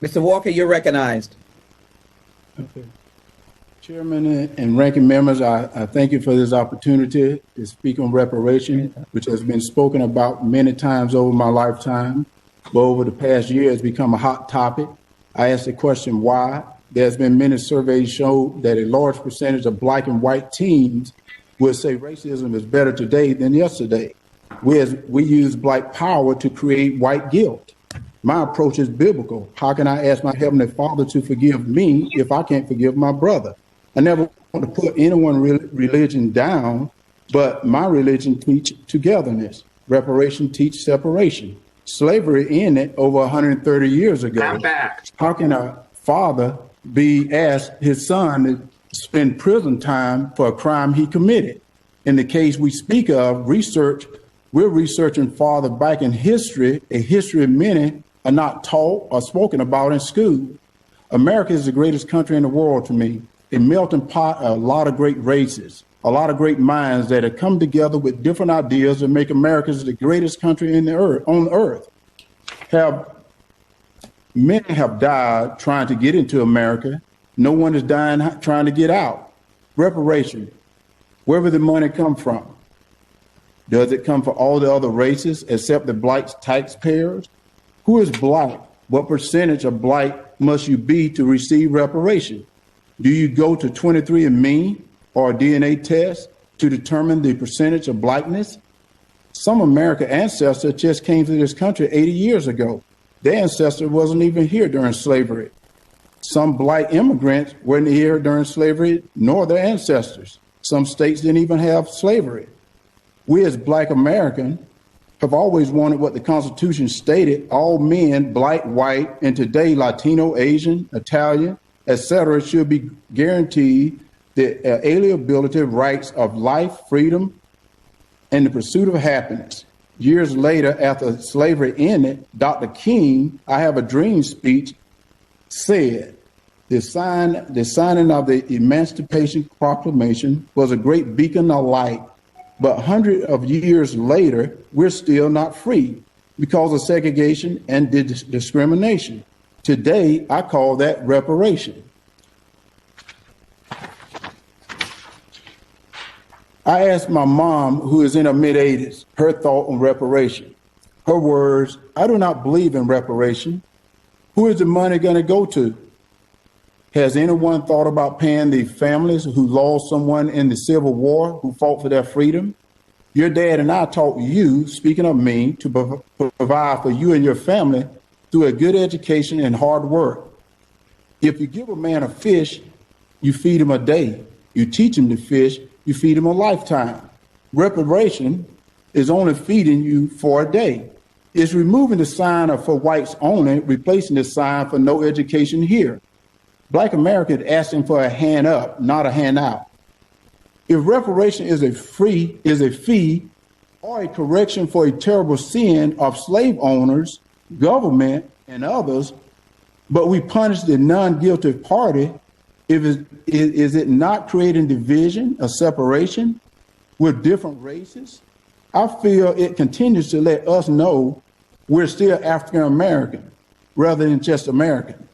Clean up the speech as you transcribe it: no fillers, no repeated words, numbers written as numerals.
Mr. Walker, you're recognized. Okay. Chairman and ranking members, I thank you for this opportunity to speak on reparation, which has been spoken about many times over my lifetime, but over the past year has become a hot topic. I asked the question why. There's been many surveys show that a large percentage of black and white teens would say racism is better today than yesterday. We use black power to create white guilt. My approach is biblical. How can I ask my Heavenly Father to forgive me if I can't forgive my brother? I never want to put anyone's religion down, but my religion teaches togetherness. Reparation teaches separation. Slavery ended over 130 years ago. I'm back. How can a father be asked his son to spend prison time for a crime he committed? In the case we speak of, we're researching farther back in history, a history many are not taught or spoken about in school. America is the greatest country in the world to me, a melting pot of a lot of great races, a lot of great minds that have come together with different ideas to make America the greatest country on the earth. Many have died trying to get into America. No one is dying trying to get out. Reparation, where will the money come from? Does it come for all the other races except the black taxpayers? Who is black? What percentage of black must you be to receive reparation? Do you go to 23andMe or a DNA test to determine the percentage of blackness? Some American ancestors just came to this country 80 years ago. Their ancestor wasn't even here during slavery. Some black immigrants weren't here during slavery, nor their ancestors. Some states didn't even have slavery. We as black Americans have always wanted what the Constitution stated, all men, black, white, and today Latino, Asian, Italian, etc., should be guaranteed the alienability rights of life, freedom, and the pursuit of happiness. Years later, after slavery ended, Dr. King, I Have a Dream speech, said, the signing of the Emancipation Proclamation was a great beacon of light. But hundreds of years later, we're still not free because of segregation and discrimination. Today, I call that reparation. I asked my mom, who is in her mid-80s, her thought on reparation. Her words, I do not believe in reparation. Who is the money going to go to? Has anyone thought about paying the families who lost someone in the Civil War, who fought for their freedom? Your dad and I taught you, speaking of me, to provide for you and your family through a good education and hard work. If you give a man a fish, you feed him a day. You teach him to fish, you feed him a lifetime. Reparation is only feeding you for a day. It's removing the sign of for whites only, replacing the sign for no education here. Black America is asking for a hand up, not a handout. If reparation is a fee or a correction for a terrible sin of slave owners, government, and others, but we punish the non-guilty party, is it not creating division or separation with different races? I feel it continues to let us know we're still African American rather than just American.